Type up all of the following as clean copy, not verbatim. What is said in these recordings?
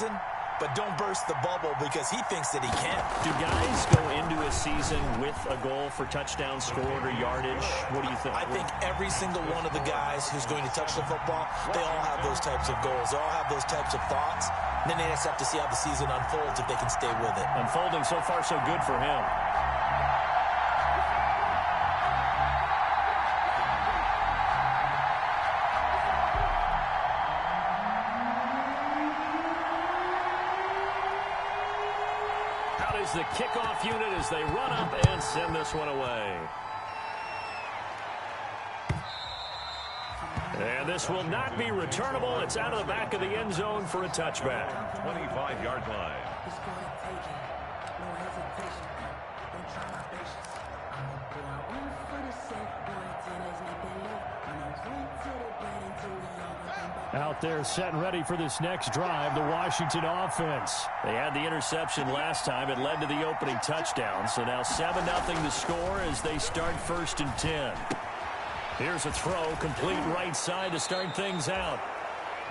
season, but don't burst the bubble because he thinks that he can. Do guys go into a season with a goal for touchdowns scored or yardage? What do you think? I think every single one of the guys who's going to touch the football, they all have those types of goals. They all have those types of thoughts. And then they just have to see how the season unfolds if they can stay with it. Unfolding so far so good for him. The kickoff unit as they run up and send this one away. And this will not be returnable. It's out of the back of the end zone for a touchback. 25-yard line. Out there set and ready for this next drive, the Washington offense. They had the interception last time. It led to the opening touchdown. So now 7-0 the score as they start 1st and 10. Here's a throw, complete right side to start things out.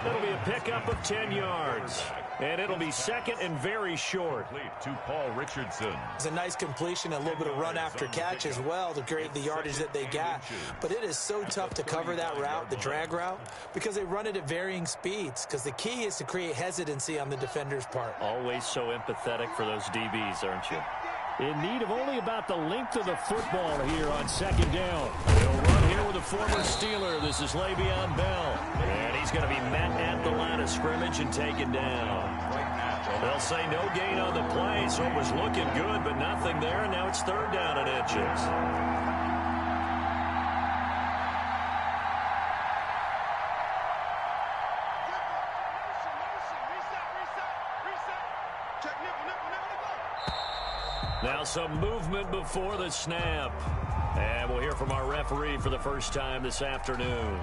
It'll be a pickup of 10 yards. And it'll be second and very short. To Paul Richardson. It's a nice completion, a little bit of run after catch as well to create the yardage that they got. But it is so tough to cover that route, the drag route, because they run it at varying speeds. Because the key is to create hesitancy on the defender's part. Always so empathetic for those DBs, aren't you? In need of only about the length of the football here on 2nd down. They'll run here with a former Steeler. This is Le'Veon Bell. And he's going to be met at the line of scrimmage and taken down. They'll say no gain on the play, so it was looking good, but nothing there. And now it's 3rd down and inches. Now some movement before the snap. And we'll hear from our referee for the first time this afternoon.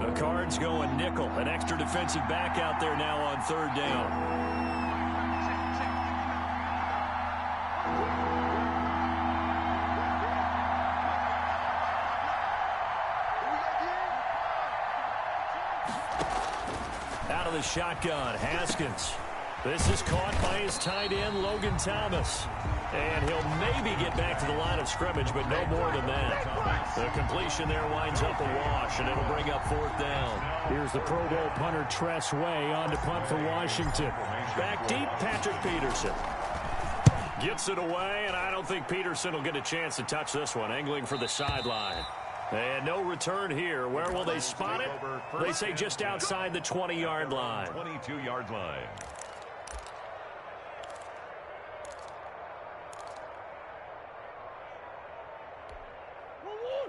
The Cards going nickel. An extra defensive back out there now on 3rd down. Out of the shotgun, Haskins. This is caught by his tight end, Logan Thomas. And he'll maybe get back to the line of scrimmage, but no more than that. The completion there winds up a wash, and it'll bring up 4th down. Here's the Pro Bowl punter, Tress Way, on to punt for Washington. Back deep, Patrick Peterson. Gets it away, and I don't think Peterson will get a chance to touch this one, angling for the sideline. And no return here. Where will they spot it? They say just outside the 20-yard line. 22-yard line.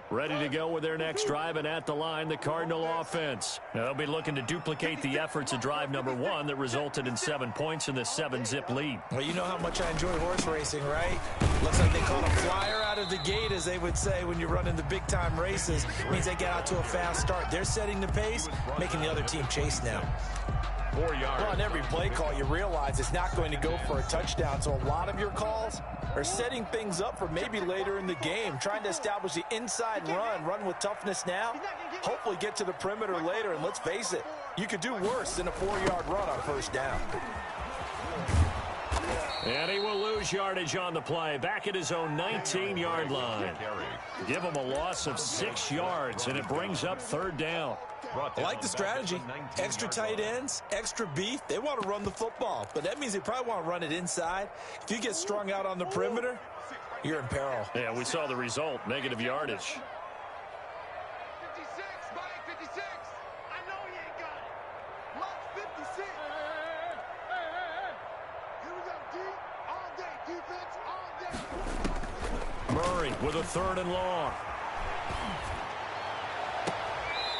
Ready to go with their next drive, and at the line, the Cardinal offense. They'll be looking to duplicate the efforts of drive number 1 that resulted in 7 points in the 7-zip lead. Well, you know how much I enjoy horse racing, right? Looks like they caught a flyer out of the gate, as they would say when you're running the big-time races. It means they get out to a fast start. They're setting the pace, making the other team chase now. 4 yards. Well, on every play call, you realize it's not going to go for a touchdown, so a lot of your calls are setting things up for maybe later in the game, trying to establish the inside run with toughness now, hopefully get to the perimeter later, and let's face it, you could do worse than a 4-yard run on 1st down. And he will lose yardage on the play, back at his own 19-yard line. Give him a loss of 6 yards, and it brings up 3rd down. I like the strategy. Extra tight ends, extra beef. They want to run the football, but that means they probably want to run it inside. If you get strung out on the perimeter, you're in peril. Yeah, we saw the result, negative yardage. 56, Mike, 56. I know you ain't got it. Mike, 56. Here we go, D. All day, defense, all day. Murray with a 3rd and long.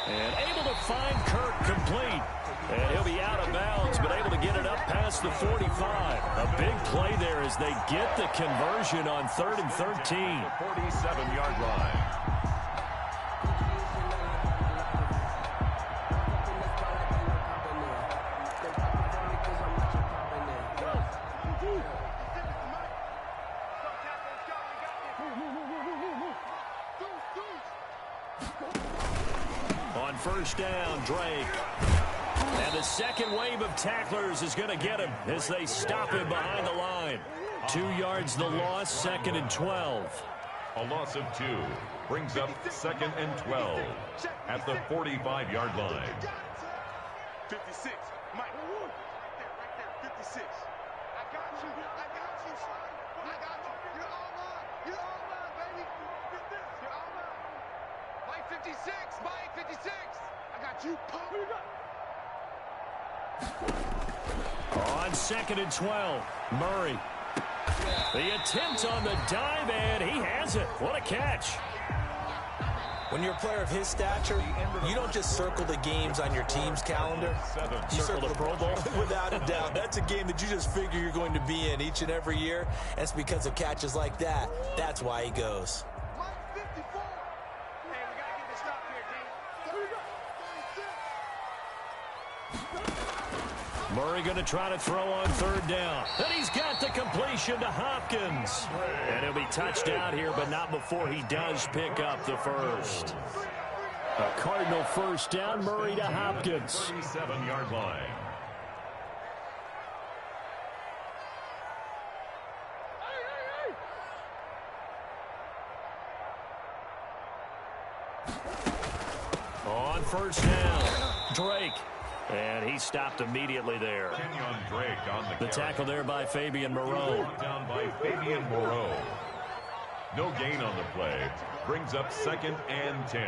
And able to find Kirk complete. And he'll be out of bounds, but able to get it up past the 45. A big play there as they get the conversion on 3rd and 13. 47-yard line. On first down, Drake. And the second wave of tacklers is going to get him as they stop him behind the line. 2 yards the loss, 2nd and 12. A loss of 2 brings up 2nd and 12 at the 45-yard line. 56. Mike. Right there. 56. I got you. Son. I got you. You're all mine, baby. You're all mine. Mike 56. Mike 56. I got you. Who you got? On 2nd and 12, Murray. The attempt on the dive, and he has it. What a catch. When you're a player of his stature, you don't just circle the games on your team's calendar. You circle the Pro Bowl. Without a doubt. That's a game that you just figure you're going to be in each and every year. And it's because of catches like that. That's why he goes. Mike 54. Hey, we got to get this stop here, D. Murray going to try to throw on 3rd down. And he's got the completion to Hopkins. And he'll be touched out here, but not before he does pick up the first. A Cardinal first down, Murray to Hopkins. 37-yard line. On first down, Drake. And he stopped immediately there. Kenyon Drake on the tackle there by Fabian Moreau. Down by Fabian Moreau. No gain on the play. Brings up 2nd and 10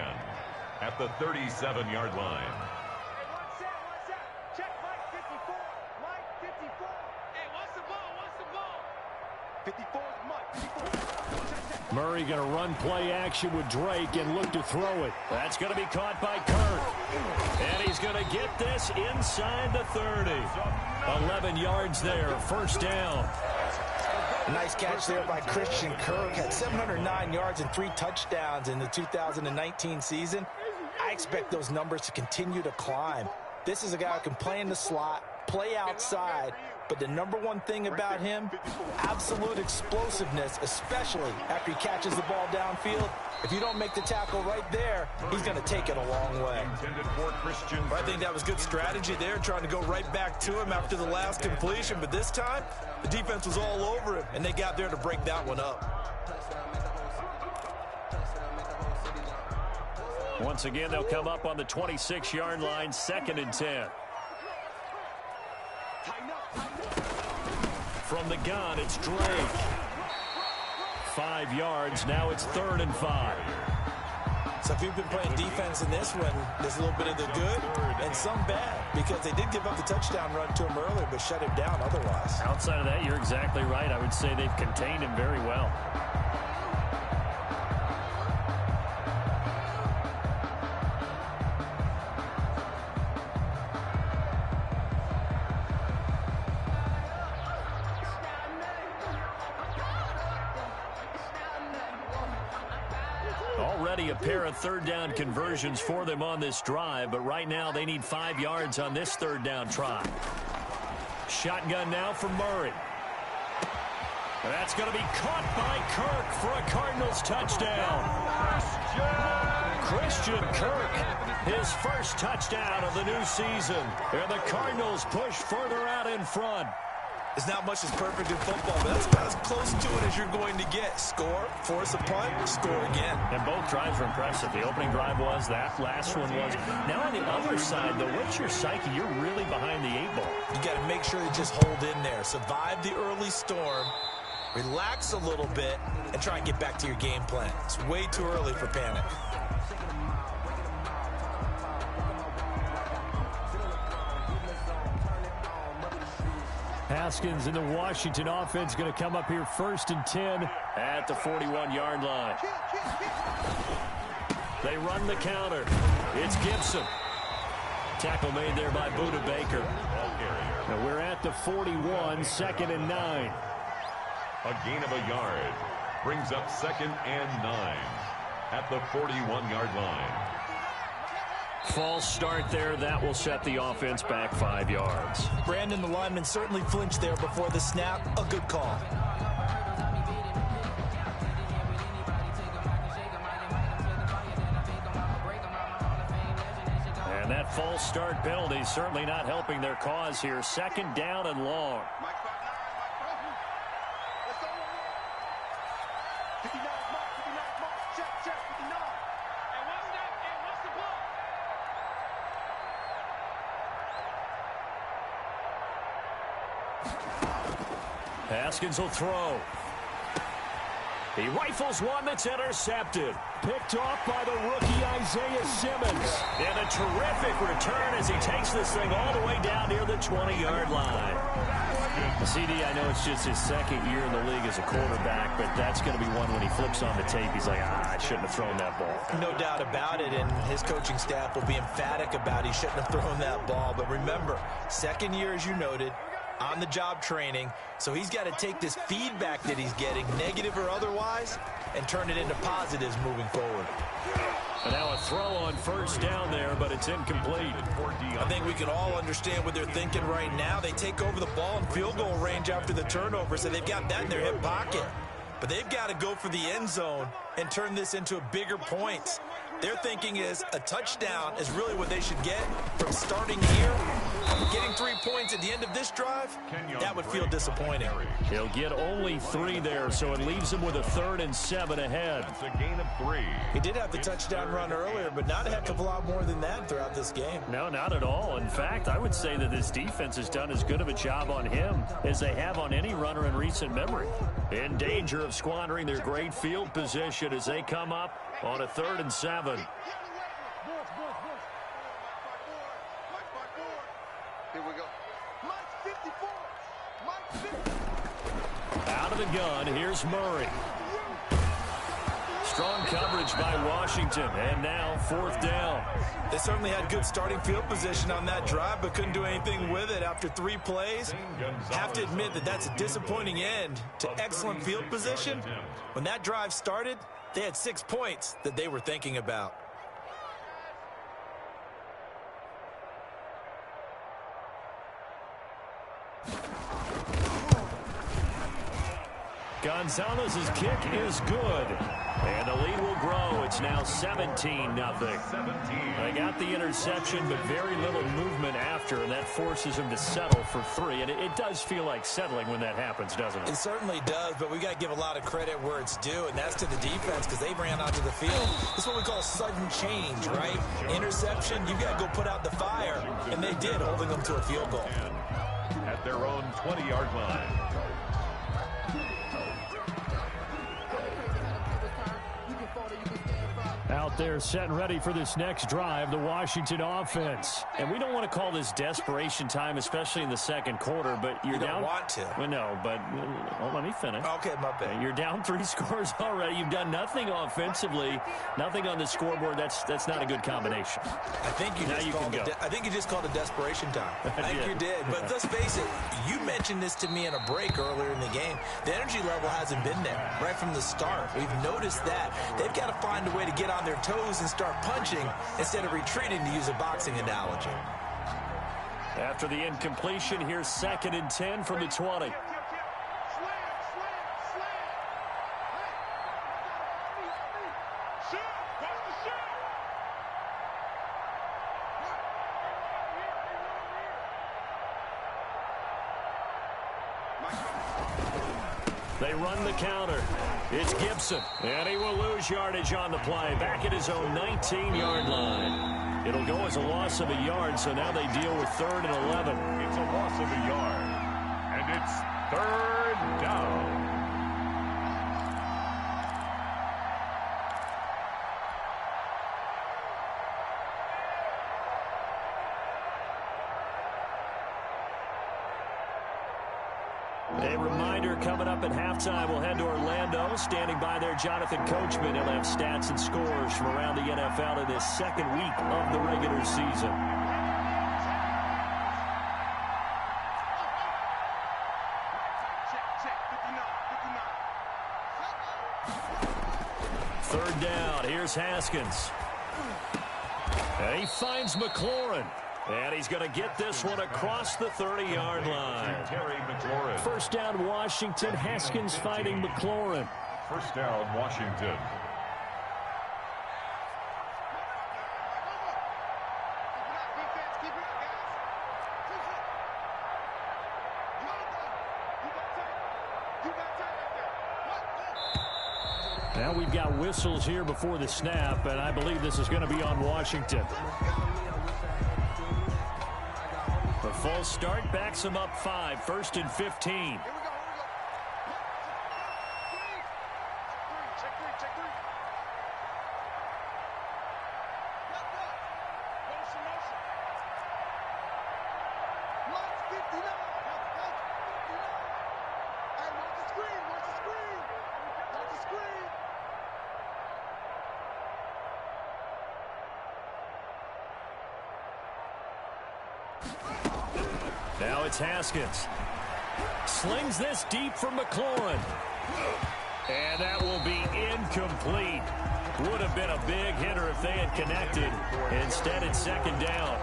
at the 37-yard line. Hey, what's that? Check Mike 54. Mike 54. Hey, what's the ball? 54 is Mike. 54. Murray going to run play action with Drake and look to throw it. That's going to be caught by Kirk. And he's going to get this inside the 30. 11 yards there, first down. Nice catch there by Christian Kirk. Had 709 yards and 3 touchdowns in the 2019 season. I expect those numbers to continue to climb. This is a guy who can play in the slot, play outside, but the number one thing about him, absolute explosiveness, especially after he catches the ball downfield. If you don't make the tackle right there, he's going to take it a long way. I think that was good strategy there, trying to go right back to him after the last completion, but this time, the defense was all over him, and they got there to break that one up. Once again, they'll come up on the 26-yard line, 2nd and 10. From the gun, it's Drake. 5 yards, now it's 3rd and 5. So if you've been playing defense in this one, there's a little bit of the good and some bad, because they did give up the touchdown run to him earlier, but shut him down otherwise. Outside of that, you're exactly right. I would say they've contained him very well. Already a pair of 3rd down conversions for them on this drive, but right now they need 5 yards on this 3rd down try. Shotgun now for Murray. That's going to be caught by Kirk for a Cardinals touchdown. Christian Kirk, his first touchdown of the new season. And the Cardinals push further out in front. There's not much that's perfect in football, but that's about as close to it as you're going to get. Score, force a punt, score again. And both drives were impressive. The opening drive was, that last one was. Now on the other side, though, what's your psyche? You're really behind the 8 ball. You got to make sure you just hold in there. Survive the early storm, relax a little bit, and try and get back to your game plan. It's way too early for panic. Haskins in the Washington offense going to come up here 1st and 10 at the 41-yard line. They run the counter. It's Gibson. Tackle made there by Buda Baker. Now we're at the 41, 2nd and 9. A gain of a yard brings up 2nd and 9 at the 41-yard line. False start there. That will set the offense back 5 yards. Brandon, the lineman, certainly flinched there before the snap. A good call. False start penalty certainly not helping their cause here. Second down and long. Haskins will throw. He rifles one that's intercepted. Picked off by the rookie Isaiah Simmons. And a terrific return as he takes this thing all the way down near the 20-yard line. CD, I know it's just his second year in the league as a quarterback, but that's going to be one when he flips on the tape. He's like, I shouldn't have thrown that ball. No doubt about it, and his coaching staff will be emphatic about he shouldn't have thrown that ball. But remember, second year, as you noted, on-the-job training, so he's got to take this feedback that he's getting, negative or otherwise, and turn it into positives moving forward. And now a throw on first down there, but it's incomplete. I think we can all understand what they're thinking right now. They take over the ball in field goal range after the turnover, so they've got that in their hip pocket. But they've got to go for the end zone and turn this into a bigger points. Their thinking is a touchdown is really what they should get from starting here. Getting 3 points at the end of this drive, that would feel disappointing. He'll get only 3 there, so it leaves him with a 3rd and 7 ahead. That's a gain of 3. He did have the touchdown run earlier, but not a heck of a lot more than that throughout this game. No, not at all. In fact, I would say that this defense has done as good of a job on him as they have on any runner in recent memory. In danger of squandering their great field position as they come up on a 3rd and 7. Here we go. Mike 54. Mike 50. Out of the gun, here's Murray. Strong coverage by Washington, and now 4th down. They certainly had good starting field position on that drive, but couldn't do anything with it after 3 plays. Have to admit that that's a disappointing end to excellent field position. When that drive started, they had 6 points that they were thinking about. Gonzalez's kick is good. And the lead will grow. It's now 17-0. They got the interception, but very little movement after, and that forces him to settle for 3. And it does feel like settling when that happens, doesn't it? It certainly does, but we got to give a lot of credit where it's due, and that's to the defense because they ran onto the field. This is what we call sudden change, right? Interception, you got to go put out the fire, and they did, holding them to a field goal. At their own 20-yard line. Out there set and ready for this next drive, the Washington offense. And we don't want to call this desperation time, especially in the second quarter, but you're You down. don't want to. Well, no, but let me finish. Okay, my bad. You're down 3 scores already. You've done nothing offensively, nothing on the scoreboard. That's not a good combination. I think you just called it desperation time. I think you did. But let's face it, you mentioned this to me in a break earlier in the game. The energy level hasn't been there right from the start. We've noticed that. They've got to find a way to get on their toes and start punching instead of retreating, to use a boxing analogy. After the incompletion, here's 2nd and 10 from the 20. They run the counter. It's Gibson, and he will lose yardage on the play, back at his own 19-yard line. It'll go as a loss of a yard, so now they deal with 3rd and 11. It's a loss of a yard, and it's 3rd down. A reminder, coming up at halftime, we'll head to Orlando. Standing by there, Jonathan Coachman. He'll have stats and scores from around the NFL in this second week of the regular season. Third down, here's Haskins. And he finds McLaurin. And he's going to get this one across the 30-yard line. First down, Washington. Haskins fighting McLaurin. First down, Washington. Now we've got whistles here before the snap, and I believe this is going to be on Washington. The false start backs them up 5, 1st and 15. Now it's Haskins. Slings this deep for McLaurin. And that will be incomplete. Would have been a big hitter if they had connected. Instead, it's 2nd down.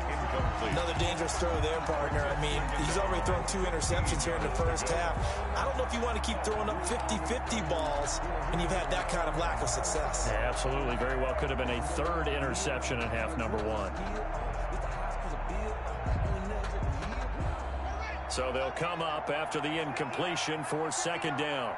Another dangerous throw there, partner. I mean, he's already thrown 2 interceptions here in the first half. I don't know if you want to keep throwing up 50-50 balls when you've had that kind of lack of success. Yeah, absolutely. Very well could have been a 3rd interception in half number 1. So they'll come up after the incompletion for 2nd down.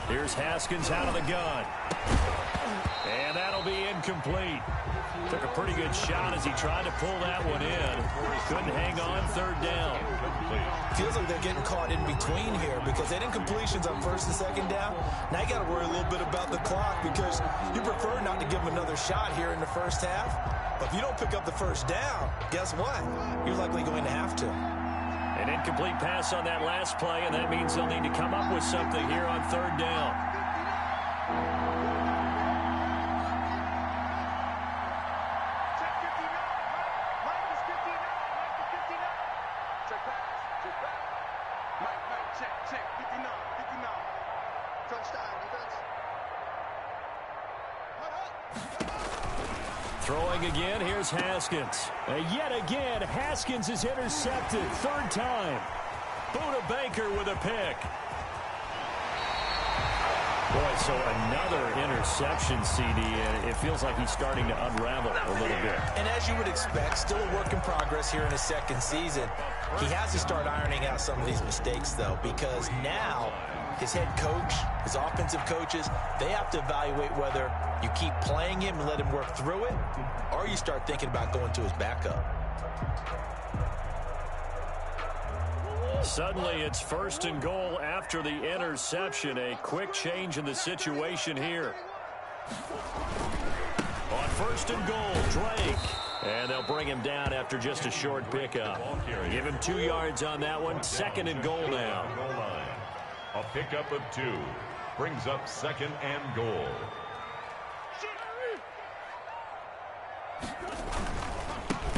Here's Haskins out of the gun. And that'll be incomplete. Took a pretty good shot as he tried to pull that one in. Couldn't hang on, 3rd down. Feels like they're getting caught in between here because they had incompletions on 1st and 2nd down. Now you got to worry a little bit about the clock because you prefer not to give them another shot here in the first half. But if you don't pick up the 1st down, guess what? You're likely going to have to. An incomplete pass on that last play, and that means they'll need to come up with something here on 3rd down. Throwing again, here's Haskins. Yet again, Haskins is intercepted. 3rd time. Buda Baker with a pick. Boy, so another interception, CD, and it feels like he's starting to unravel a little bit. And as you would expect, still a work in progress here in his 2nd season. He has to start ironing out some of these mistakes, though, because now his head coach, his offensive coaches, they have to evaluate whether you keep playing him and let him work through it, or you start thinking about going to his backup. Suddenly, it's 1st and goal after the interception. A quick change in the situation here. On 1st and goal, Drake. And they'll bring him down after just a short pickup. Give him 2 yards on that one. 2nd and goal now. A pickup of 2 brings up 2nd and goal.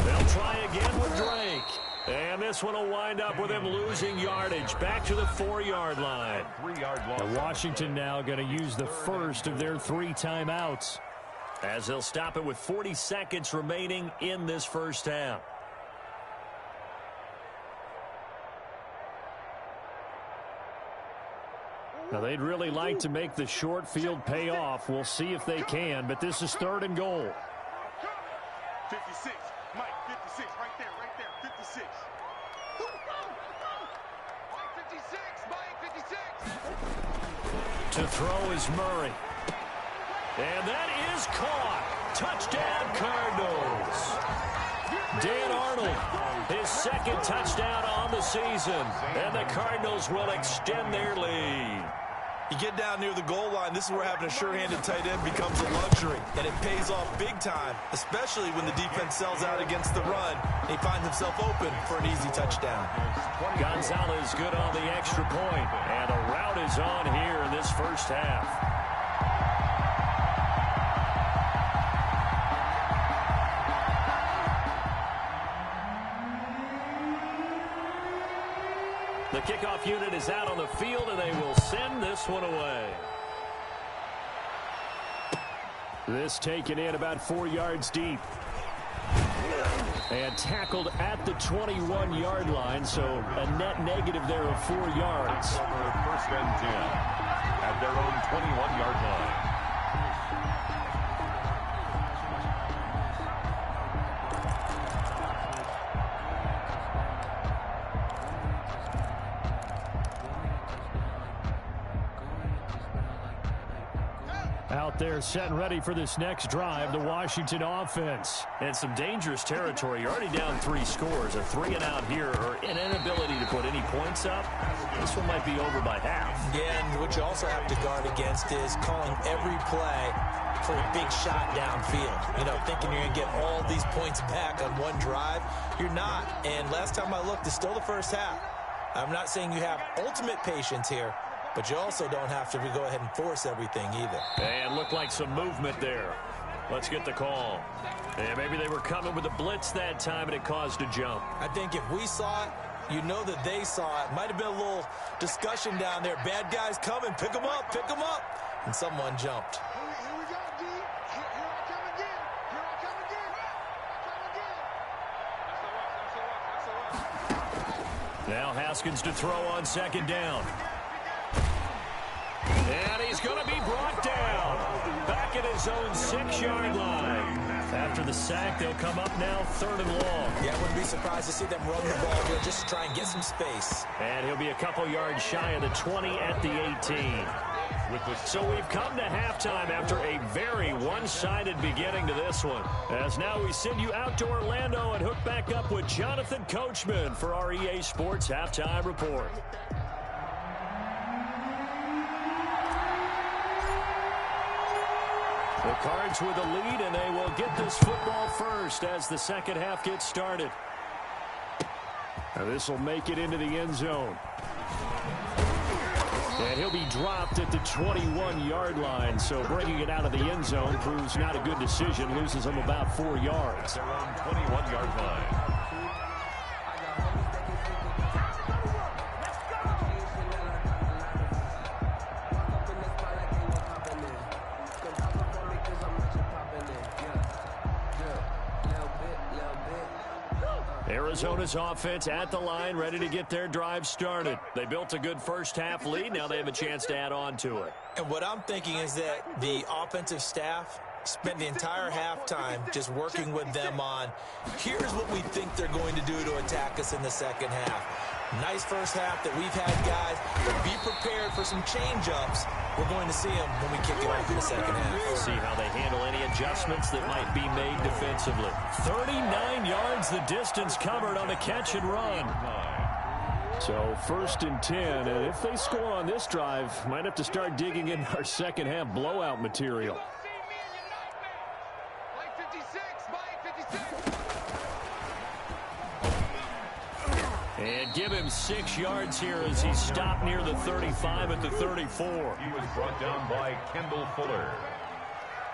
They'll try again with Drake. And this one will wind up with him losing yardage. Back to the 4-yard line. 3-yard loss. And Washington now going to use the first of their 3 timeouts, as they'll stop it with 40 seconds remaining in this first half. Now, they'd really like to make the short field pay off. We'll see if they can, but this is 3rd and goal. 56, Mike, 56, right there, 56. Mike, 56, Mike, 56. To throw is Murray. And that is caught. Touchdown, Cardinals. Dan Arnold, his 2nd touchdown on the season. And the Cardinals will extend their lead. You get down near the goal line, this is where having a sure-handed tight end becomes a luxury. And it pays off big time, especially when the defense sells out against the run. And he finds himself open for an easy touchdown. Gonzalez good on the extra point. And the route is on here in this first half. The kickoff unit is out on the field, and they will send this one away. This taken in about 4 yards deep. And tackled at the 21-yard line, so a net negative there of 4 yards. 1st and 10 at their own 21-yard line. Out there setting ready for this next drive, the Washington offense. And some dangerous territory. You're already down 3 scores. A 3-and-out here or an inability to put any points up. This one might be over by half. Yeah, and what you also have to guard against is calling every play for a big shot downfield. You know, thinking you're going to get all these points back on one drive. You're not. And last time I looked, it's still the first half. I'm not saying you have ultimate patience here, but you also don't have to go ahead and force everything either. And looked like some movement there. Let's get the call. And maybe they were coming with a blitz that time and it caused a jump. I think if we saw it, you know that they saw it. Might have been a little discussion down there. Bad guys coming. Pick them up. Pick them up. And someone jumped. Here we go, D. Here I come again. Here I come again. I come again. Now Haskins to throw on second down. And he's going to be brought down. Back at his own 6-yard line. After the sack, they'll come up now 3rd and long. Yeah, I wouldn't be surprised to see them run the ball here just to try and get some space. And he'll be a couple yards shy of the 20 at the 18. So we've come to halftime after a very one-sided beginning to this one. As now we send you out to Orlando and hook back up with Jonathan Coachman for our EA Sports Halftime Report. The Cards with a lead, and they will get this football first as the second half gets started. Now this will make it into the end zone. And he'll be dropped at the 21-yard line, so bringing it out of the end zone proves not a good decision. Loses him about 4 yards. Their own 21-yard line. Arizona's offense at the line, ready to get their drive started. They built a good first half lead. Now they have a chance to add on to it. And what I'm thinking is that the offensive staff spent the entire halftime just working with them on, here's what we think they're going to do to attack us in the second half. Nice first half that we've had, guys, but be prepared for some change-ups. We're going to see them when we kick it off in the second half. See how they handle any adjustments that might be made defensively. 39 yards the distance covered on the catch and run. So 1st and 10, and if they score on this drive, might have to start digging in our second half blowout material. And give him 6 yards here as he stopped near the 35 at the 34. He was brought down by Kendall Fuller.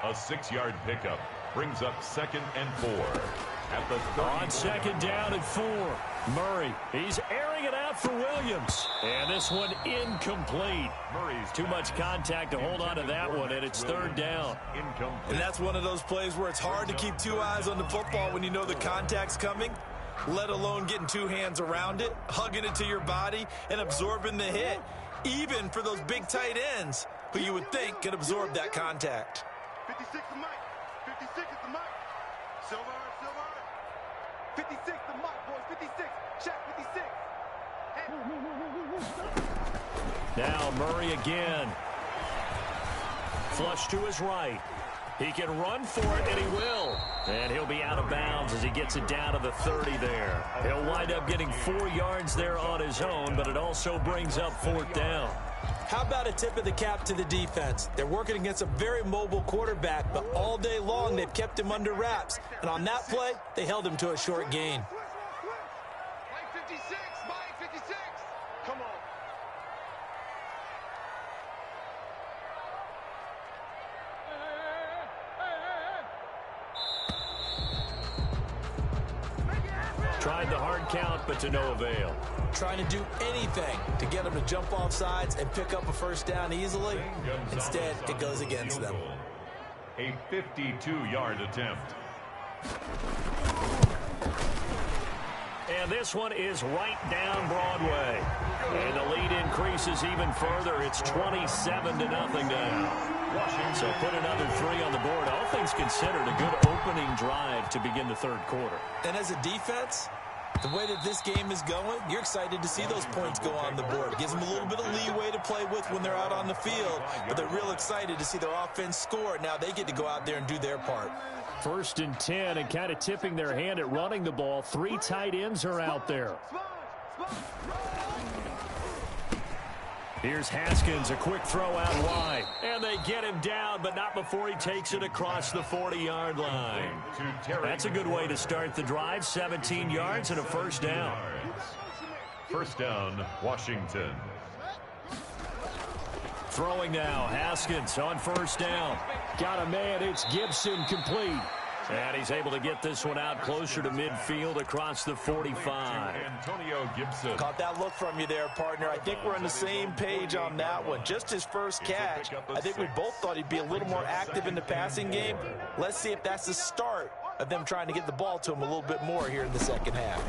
A 6-yard pickup brings up 2nd and 4. At the 30. On second down and 4. Murray, he's airing it out for Williams. And this one incomplete. Murray's too much contact to hold on to that one, and it's 3rd down. Incomplete. And that's one of those plays where it's hard to keep 2 eyes on the football when you know the contact's coming, let alone getting 2 hands around it, hugging it to your body, and absorbing the hit, even for those big tight ends who you would think could absorb that contact. 56 the mic. 56 is the mic. Silver. 56 the mic, boys. 56. Check 56. Now Murray again. Flush to his right. He can run for it, and he will. And he'll be out of bounds as he gets it down to the 30 there. He'll wind up getting 4 yards there on his own, but it also brings up 4th down. How about a tip of the cap to the defense? They're working against a very mobile quarterback, but all day long they've kept him under wraps. And on that play, they held him to a short gain. Mike 56. Mike 56. Come on. Tried the hard count, but to no avail. Trying to do anything to get them to jump off sides and pick up a first down easily. Instead, it goes against them. A 52-yard attempt. And this one is right down Broadway. And the lead increases even further. It's 27-0 now. So put another 3 on the board. All things considered, a good opening drive to begin the 3rd quarter. And as a defense, The way that this game is going, you're excited to see those points go on the board. It gives them a little bit of leeway to play with when they're out on the field, but they're real excited to see their offense score. Now they get to go out there and do their part. 1st and 10, and kind of tipping their hand at running the ball. 3 tight ends are out there. Here's Haskins, a quick throw out wide. And they get him down, but not before he takes it across the 40-yard line. That's a good way to start the drive. 17 yards and a first down. First down, Washington. Throwing now, Haskins on first down. Got a man, it's Gibson, complete. And he's able to get this one out closer to midfield across the 45. Antonio Gibson. Caught that look from you there, partner. I think we're on the same page on that one. Just his first catch. I think we both thought he'd be a little more active in the passing game. Let's see if that's the start of them trying to get the ball to him a little bit more here in the second half.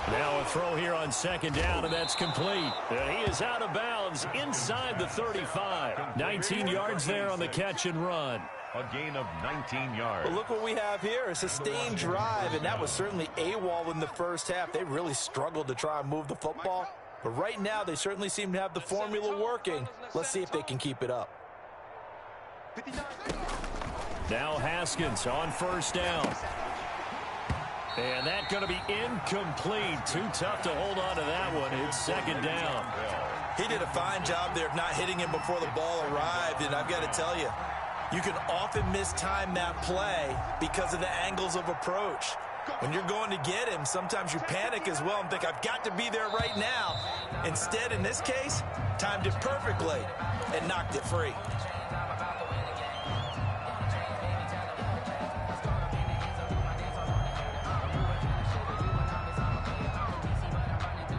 Now a throw here on second down, and that's complete. And he is out of bounds inside the 35. 19 yards there on the catch and run. A gain of 19 yards. But look what we have here, a sustained drive, and that was certainly AWOL in the first half. They really struggled to try and move the football. But right now, they certainly seem to have the formula working. Let's see if they can keep it up. Now Haskins on first down. And that's going to be incomplete. Too tough to hold on to that one. It's second down. He did a fine job there of not hitting him before the ball arrived, and I've got to tell you, you can often mistime that play because of the angles of approach. When you're going to get him, sometimes you panic as well and think, I've got to be there right now. Instead, in this case, timed it perfectly and knocked it free.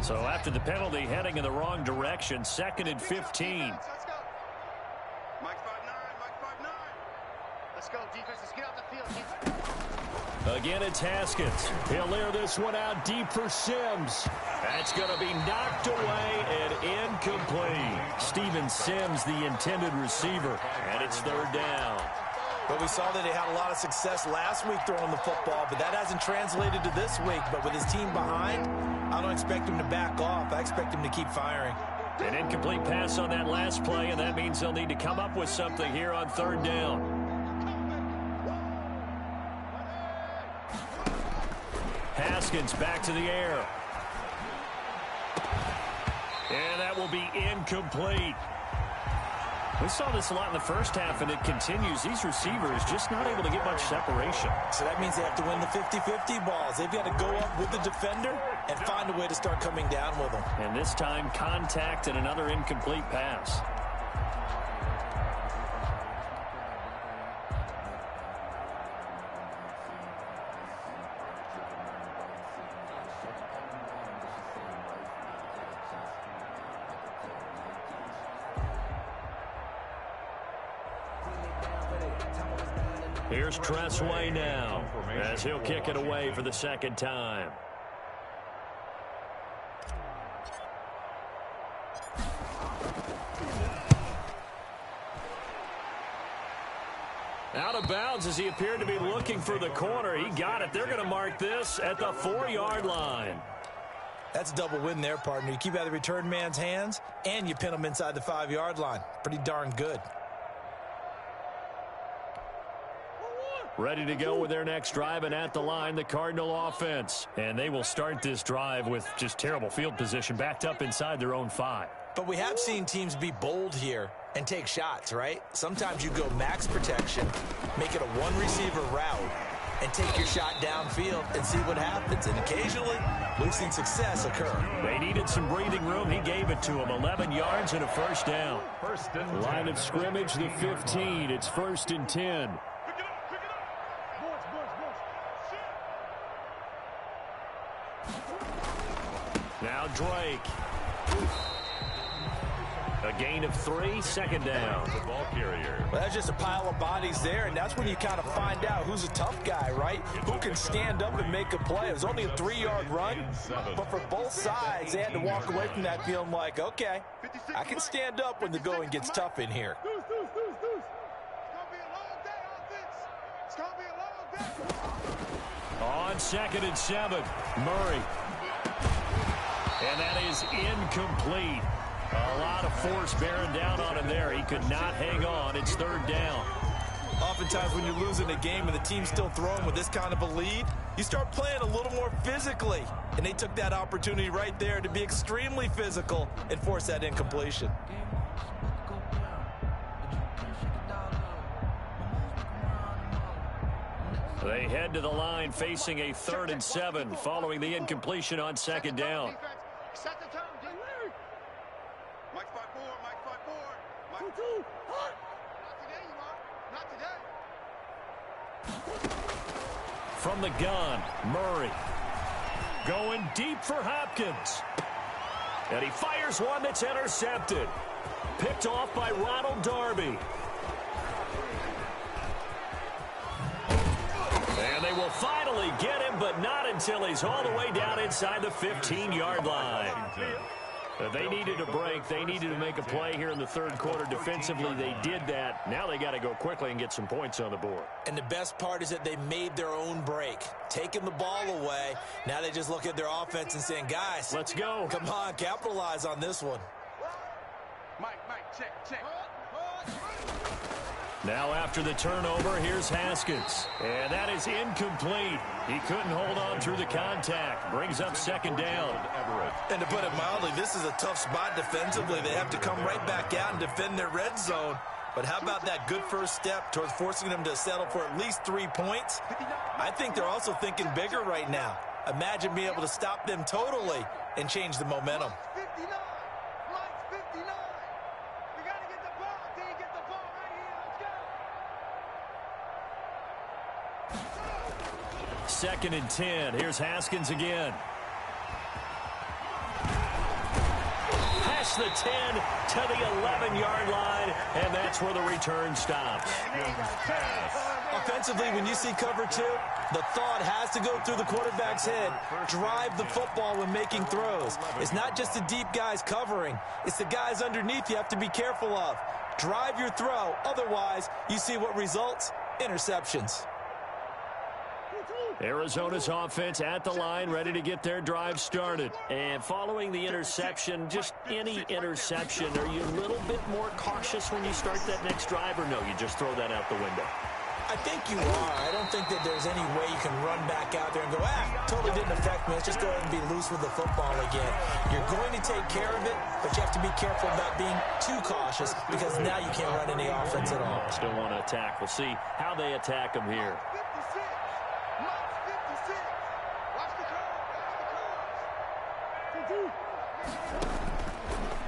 So after the penalty, heading in the wrong direction, 2nd and 15. Mike 5'9", Mike 5'9". Let's go, defense. Let's get out the field. Again, it's Haskins. He'll air this one out deep for Sims. That's going to be knocked away and incomplete. Steven Sims, the intended receiver, and it's 3rd down. But we saw that he had a lot of success last week throwing the football, but that hasn't translated to this week. But with his team behind, I don't expect him to back off. I expect him to keep firing. An incomplete pass on that last play, and that means they'll need to come up with something here on 3rd down. Haskins back to the air. And that will be incomplete. We saw this a lot in the first half, and it continues. These receivers just not able to get much separation. So that means they have to win the 50-50 balls. They've got to go up with the defender and find a way to start coming down with them. And this time, contact and another incomplete pass. Here's Tressway now, as he'll kick it away for the 2nd time. Out of bounds as he appeared to be looking for the corner. He got it. They're going to mark this at the 4-yard line. That's a double win there, partner. You keep out of the return man's hands, and you pin him inside the 5-yard line. Pretty darn good. Ready to go with their next drive, and at the line, the Cardinal offense. And they will start this drive with just terrible field position, backed up inside their own 5. But we have seen teams be bold here and take shots, right? Sometimes you go max protection, make it a one-receiver route, and take your shot downfield and see what happens. And occasionally, we've seen success occur. They needed some breathing room. He gave it to them. 11 yards and a first down. First and Line of scrimmage, the 15. It's 1st and 10. Now Drake. A gain of 3, 2nd down. The ball carrier. Well, that's just a pile of bodies there, and that's when you kind of find out who's a tough guy, right? Who can stand up and make a play. It was only a 3-yard run, but for both sides, they had to walk away from that feeling like, okay, I can stand up when the going gets tough in here. It's going to be a long day, offense. It's going to be a long day. On 2nd and 7, Murray. And that is incomplete. A lot of force bearing down on him there. He could not hang on. It's 3rd down. Oftentimes when you're losing a game and the team's still throwing with this kind of a lead, you start playing a little more physically. And they took that opportunity right there to be extremely physical and force that incompletion. They head to the line facing a 3rd and 7 following the incompletion on 2nd down. Set the tone, D. Mike 5-4, Mike 5-4. Mike 2-2. Not today, you are. Not today. From the gun, Murray. Going deep for Hopkins. And he fires one that's intercepted. Picked off by Ronald Darby. And they will finally get him, but not until he's all the way down inside the 15-yard line. They needed a break. They needed to make a play here in the 3rd quarter. Defensively, they did that. Now they got to go quickly and get some points on the board. And the best part is that they made their own break, taking the ball away. Now they just look at their offense and saying, guys, let's go. Come on, capitalize on this one. Mike, check. Now after the turnover, here's Haskins. And that is incomplete. He couldn't hold on through the contact. Brings up 2nd down. And to put it mildly, this is a tough spot defensively. They have to come right back out and defend their red zone. But how about that good first step towards forcing them to settle for at least 3 points? I think they're also thinking bigger right now. Imagine being able to stop them totally and change the momentum. 59. Mike's 59. We got to get the ball. D, get the ball right here. Let's go. 2nd and 10. Here's Haskins again. Past the 10 to the 11-yard line, and that's where the return stops. Offensively, when you see cover 2, the thought has to go through the quarterback's head. Drive the football when making throws. It's not just the deep guys covering. It's the guys underneath you have to be careful of. Drive your throw. Otherwise, you see what results? Interceptions. Arizona's offense at the line, ready to get their drive started. And following the interception, just any interception, are you a little bit more cautious when you start that next drive, or no, you just throw that out the window? I think you are. I don't think that there's any way you can run back out there and go, totally didn't affect me. Let's just go ahead and be loose with the football again. You're going to take care of it, but you have to be careful about being too cautious because now you can't run any offense at all. Still want to attack. We'll see how they attack them here.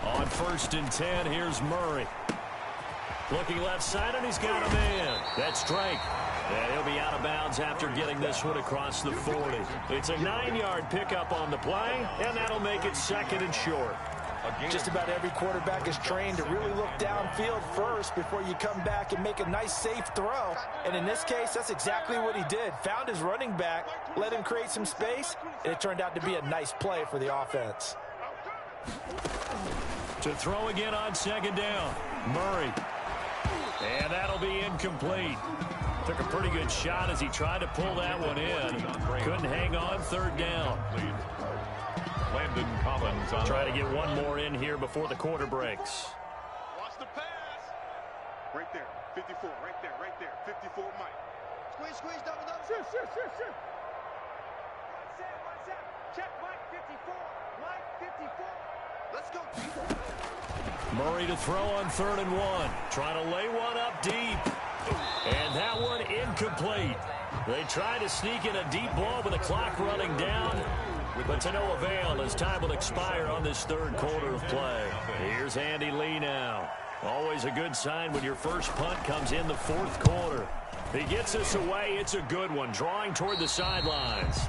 On 1st and 10, here's Murray. Looking left side, and he's got a man. That's Drake. And he'll be out of bounds after getting this one across the 40. It's a 9-yard pickup on the play, and that'll make it 2nd and short. Just about every quarterback is trained to really look downfield first before you come back and make a nice, safe throw. And in this case, that's exactly what he did. Found his running back, let him create some space, and it turned out to be a nice play for the offense. To throw again on 2nd down, Murray. And that'll be incomplete. Took a pretty good shot as he tried to pull that one in. Couldn't hang on. 3rd down. Landon Collins on try to get one more in here before the quarter breaks. Watch the pass. Right there. 54. Right there. 54, Mike. Squeeze. Double. Sure. One set. Check Mike 54. Mike 54. Let's go. Murray to throw on 3rd and 1. Trying to lay one up deep. And that one incomplete. They try to sneak in a deep ball with the clock running down. But to no avail as time will expire on this 3rd quarter of play. Here's Andy Lee now. Always a good sign when your first punt comes in the 4th quarter. He gets us away. It's a good one. Drawing toward the sidelines.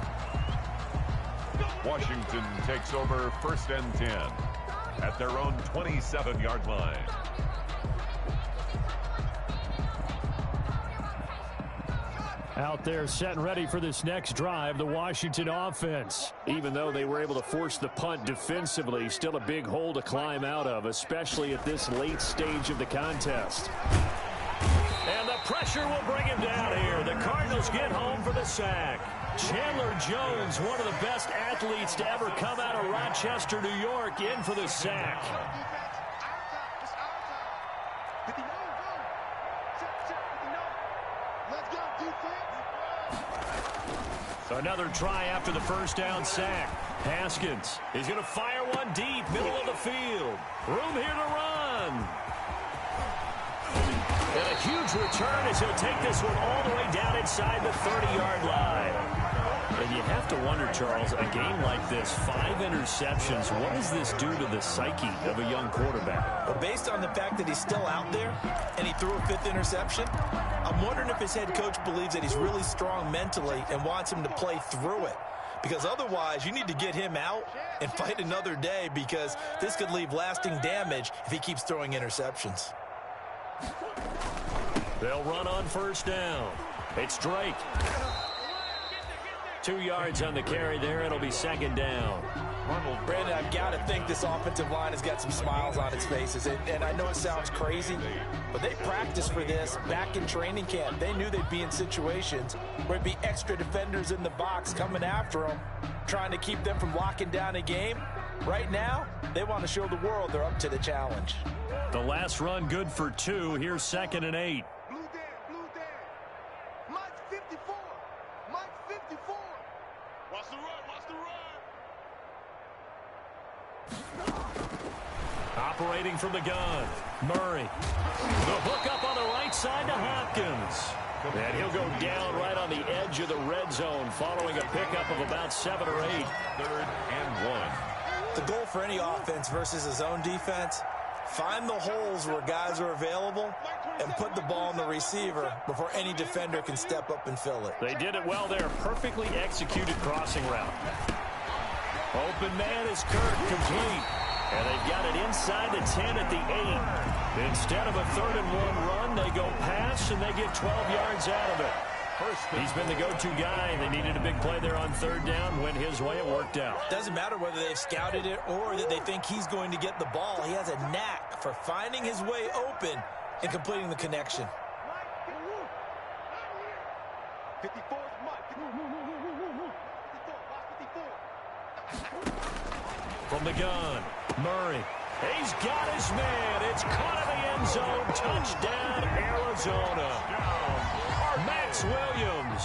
Washington takes over 1st and 10 at their own 27-yard line. Out there set and ready for this next drive, the Washington offense. Even though they were able to force the punt defensively, still a big hole to climb out of, especially at this late stage of the contest. And the pressure will bring him down here. The Cardinals get home for the sack. Chandler Jones, one of the best athletes to ever come out of Rochester, New York, in for the sack. Another try after the first down sack. Haskins is going to fire one deep, middle of the field. Room here to run. And a huge return as he'll take this one all the way down inside the 30-yard line. And you have to wonder, Charles, a game like this, 5 interceptions, what does this do to the psyche of a young quarterback? Well, based on the fact that he's still out there and he threw a 5th interception, I'm wondering if his head coach believes that he's really strong mentally and wants him to play through it. Because otherwise, you need to get him out and fight another day, because this could leave lasting damage if he keeps throwing interceptions. They'll run on first down. It's Drake. 2 yards on the carry there. It'll be second down. Brandon, I've got to think this offensive line has got some smiles on its faces. And I know it sounds crazy, but they practiced for this back in training camp. They knew they'd be in situations where it'd be extra defenders in the box coming after them, trying to keep them from locking down a game. Right now, they want to show the world they're up to the challenge. The last run good for 2. Here's 2nd and 8. Blue Dan. Mike's 54. Mike's 54. Watch the run. Operating from the gun, Murray. The hook up on the right side to Hopkins. And he'll go down right on the edge of the red zone following a pickup of about 7 or 8. 3rd and 1. The goal for any offense versus a zone defense, find the holes where guys are available and put the ball in the receiver before any defender can step up and fill it. They did it well there. Perfectly executed crossing route. Open man is Kirk, complete. And they've got it inside the 10 at the 8. Instead of a 3rd and 1 run, they go pass, and they get 12 yards out of it. He's been the go-to guy. They needed a big play there on 3rd down. Went his way. It worked out. Doesn't matter whether they've scouted it or that they think he's going to get the ball. He has a knack for finding his way open and completing the connection. 54 is Mike. 54. From the gun, Murray. He's got his man. It's caught in the end zone. Touchdown, Arizona. Max Williams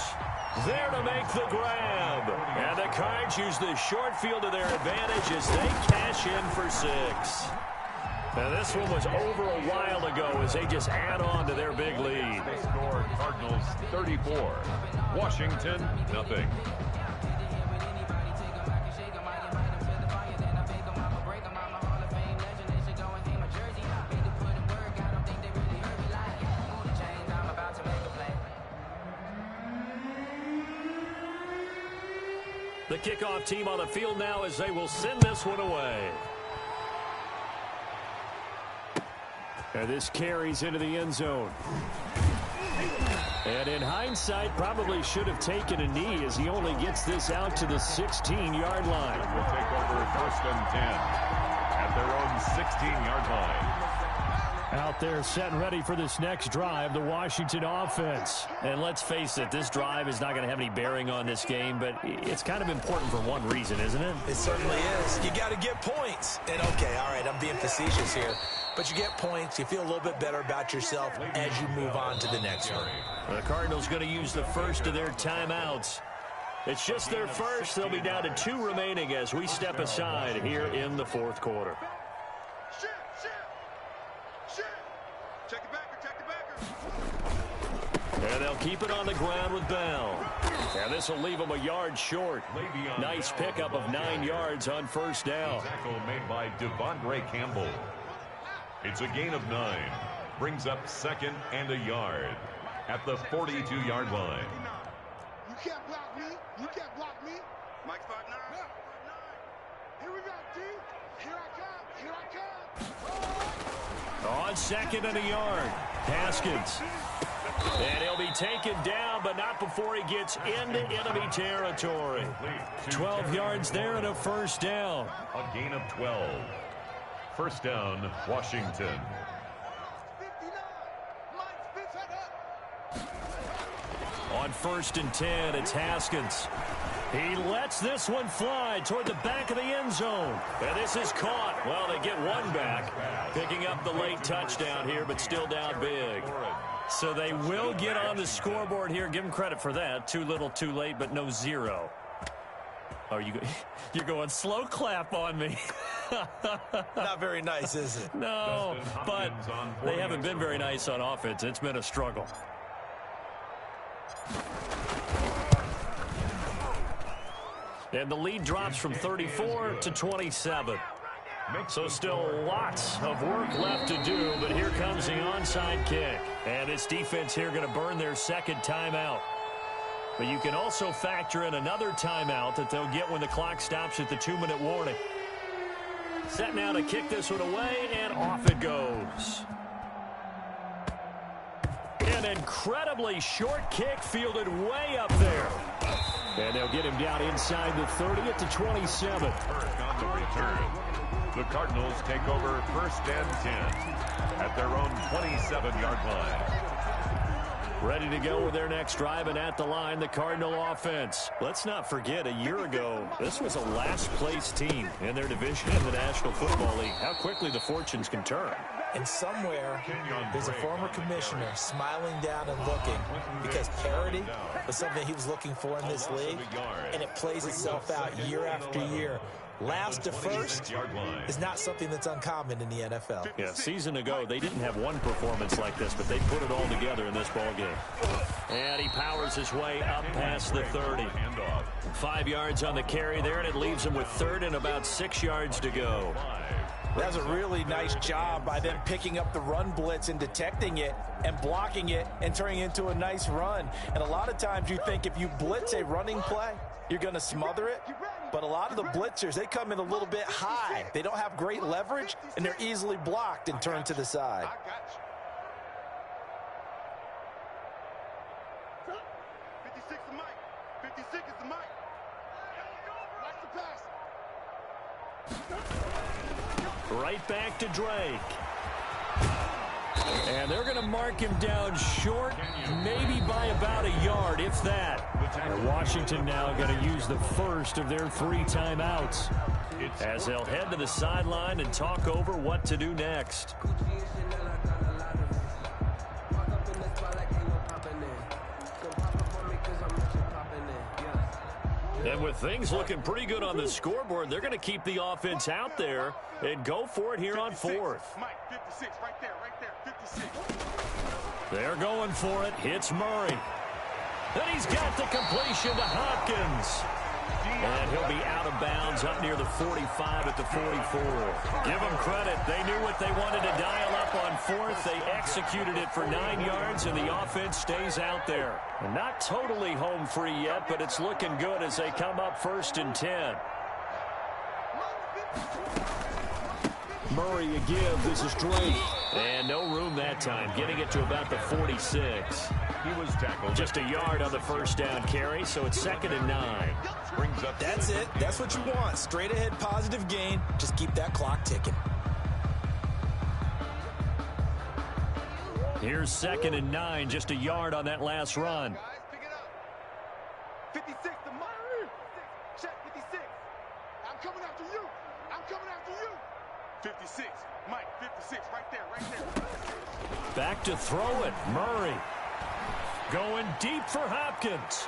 there to make the grab. And the Cards use the short field to their advantage as they cash in for 6. Now, this one was over a while ago as they just add on to their big lead. They score Cardinals 34. Washington, nothing. The kickoff team on the field now as they will send this one away. And this carries into the end zone. And in hindsight, probably should have taken a knee as he only gets this out to the 16-yard line. Will take over 1st and 10 at their own 16-yard line. Out there set and ready for this next drive, the Washington offense. And let's face it, this drive is not going to have any bearing on this game, but it's kind of important for one reason, isn't it? It certainly is. You got to get points. And okay, all right, I'm being facetious here. But you get points, you feel a little bit better about yourself as you move on to the next one. The Cardinals going to use the first of their timeouts. It's just their first. They'll be down to 2 remaining as we step aside here in the 4th quarter. Check the backer. And they'll keep it on the ground with Bell. And this will leave them a yard short. Nice pickup of 9 yards on first down. Tackle made by Devondre Campbell. It's a gain of 9. Brings up 2nd and a yard at the 42-yard line. You can't block me. Mike's 5'9". Here we go, D. Here I come. On 2nd and a yard, Haskins. And he'll be taken down, but not before he gets into enemy territory. 12 yards there and a first down. A gain of 12. First down, Washington. 59. Mike's 59. On on 1st and 10. It's Haskins. He lets this one fly toward the back of the end zone. And this is caught. Well, they get one back, picking up the late touchdown here, but still down big. So they will get on the scoreboard here. Give them credit for that. Too little, too late, but no zero. Oh, you're going slow clap on me. Not very nice, is it? No, but they haven't been very nice on offense. It's been a struggle. And the lead drops from 34 to 27. So still lots of work left to do, but here comes the onside kick. And this defense here going to burn their second timeout. But you can also factor in another timeout that they'll get when the clock stops at the 2-minute warning. Set now to kick this one away, and off it goes. An incredibly short kick fielded way up there. And they'll get him down inside the 30 at the 27. On the return, the Cardinals take over 1st and 10 at their own 27-yard line. Ready to go with their next drive, and at the line, the Cardinal offense. Let's not forget, a year ago, this was a last-place team in their division in the National Football League. How quickly the fortunes can turn. And somewhere, there's a former commissioner smiling down and looking, because parity was something he was looking for in this league, and it plays itself out year after year. Last to first is not something that's uncommon in the NFL. Yeah, a season ago, they didn't have one performance like this, but they put it all together in this ballgame. And he powers his way up past the 30. 5 yards on the carry there, and it leaves him with 3rd and about 6 yards to go. That was a really nice job by them picking up the run blitz and detecting it and blocking it and turning it into a nice run. And a lot of times you think if you blitz a running play, you're going to smother it. But a lot of the blitzers, they come in a little bit high. They don't have great leverage, and they're easily blocked and turned to the side. 56 is Mike. 56 is the Mike. Watch the pass. Right back to Drake. And they're going to mark him down short, maybe by about a yard, if that. And Washington now going to use the first of their 3 timeouts as they'll head to the sideline and talk over what to do next. And with things looking pretty good on the scoreboard, they're going to keep the offense out there and go for it here on 4th. Mike, 56, right there, 56. They're going for it. Hits Murray. And he's got the completion to Hopkins. And he'll be out of bounds up near the 45 at the 44. Give them credit. They knew what they wanted to dial up on 4th. They executed it for 9 yards, and the offense stays out there. And not totally home free yet, but it's looking good as they come up 1st and 10. Murray a give. This is Drake. And no room that time, getting it to about the 46. He was tackled. Just a yard on the first down carry, so it's 2nd and 9. Brings up That's it. That's what you want. Straight ahead, positive gain. Just keep that clock ticking. Here's 2nd and 9, just a yard on that last run. Guys, pick it up. 56 to Mike. Check 56. I'm coming after you. I'm coming after you. 56. Mike, 56, right there. Back to throw it, Murray. Going deep for Hopkins.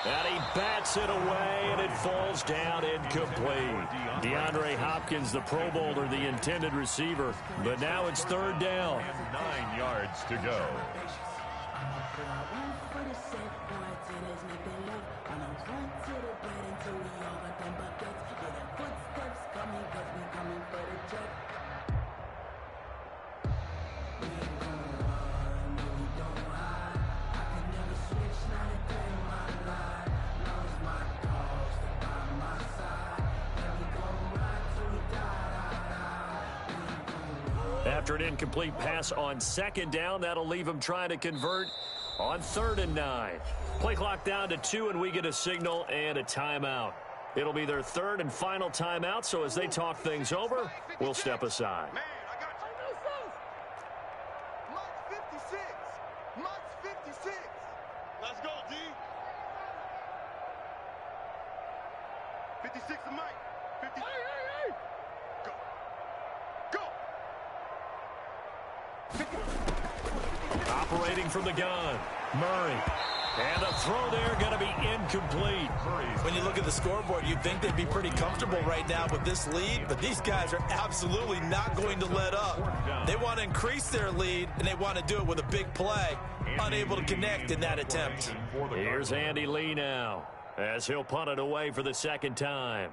And he bats it away, and it falls down incomplete. DeAndre Hopkins, the Pro Bowler, the intended receiver. But now it's 3rd down. and 9 yards to go. After an incomplete pass on 2nd down, that'll leave him trying to convert on 3rd and 9. Play clock down to 2, and we get a signal and a timeout. It'll be their 3rd and final timeout, so as they talk things over, we'll step aside. Man, I got you. Mike's 56. Mike's 56. Let's go, D. 56 to Mike. 50. Hey. Go. Operating from the gun, Murray. And the throw there going to be incomplete. When you look at the scoreboard, you'd think they'd be pretty comfortable right now with this lead, but these guys are absolutely not going to let up. They want to increase their lead, and they want to do it with a big play. Unable to connect in that attempt. Here's Andy Lee now, as he'll punt it away for the second time.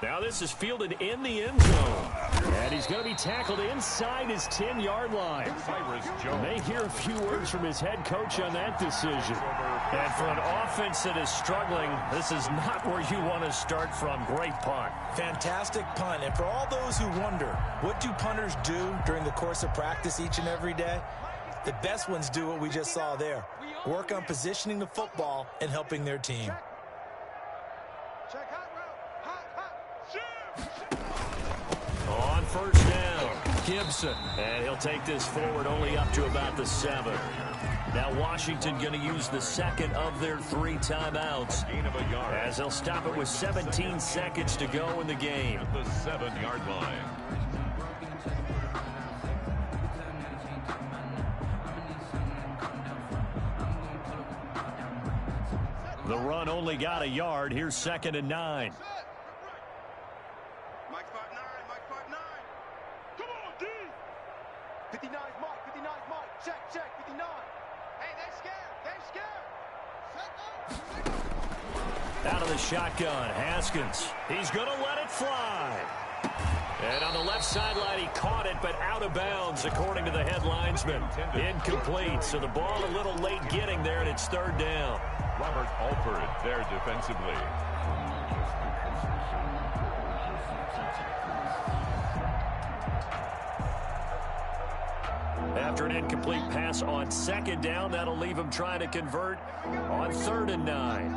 Now this is fielded in the end zone. And he's going to be tackled inside his 10-yard line. May hear a few words from his head coach on that decision. And for an offense that is struggling, this is not where you want to start from. Great punt. Fantastic punt. And for all those who wonder, what do punters do during the course of practice each and every day? The best ones do what we just saw there. Work on positioning the football and helping their team. On first down, Gibson. And he'll take this forward only up to about the 7. Now Washington going to use the second of their 3 timeouts, as they'll stop it with 17 seconds to go in the game. At the 7-yard line. The run only got a yard. Here's 2nd and 9. Mike 5'9", Mike 5'9". Come on, D. 59's Mike, 59's Mike. Check, 59. Hey, they scared. Out of the shotgun, Haskins. He's going to let it fly. And on the left sideline, he caught it, but out of bounds, according to the head linesman. Incomplete, so the ball a little late getting there, and it's 3rd down. Robert Alford there defensively. After an incomplete pass on 2nd down, that'll leave him trying to convert on 3rd and 9.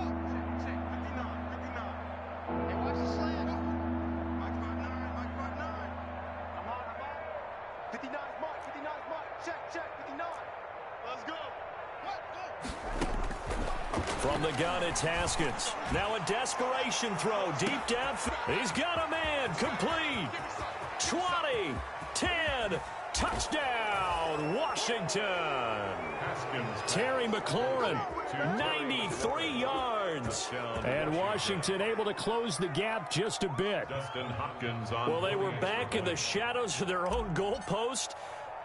Hey, watch the slant. Mike 5'9", Mike 5'9". I'm on. 59's Mike, 59's Mike. Check, 59. Let's go. From the gun, it's Haskins. Now a desperation throw deep down. He's got a man. Complete. 20, 10, touchdown, Washington. Terry McLaurin, 93 yards. And Washington able to close the gap just a bit. Well, they were back in the shadows of their own goalpost,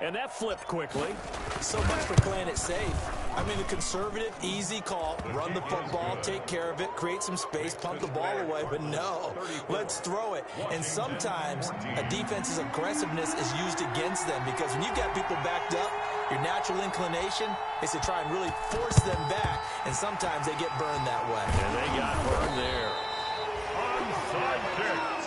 and that flipped quickly. So much for playing it safe. I mean, the conservative, easy call, run the football, take care of it, create some space, pump the ball away, but no, let's throw it. And sometimes a defense's aggressiveness is used against them, because when you've got people backed up, your natural inclination is to try and really force them back, and sometimes they get burned that way. And they got burned there. Onside kick.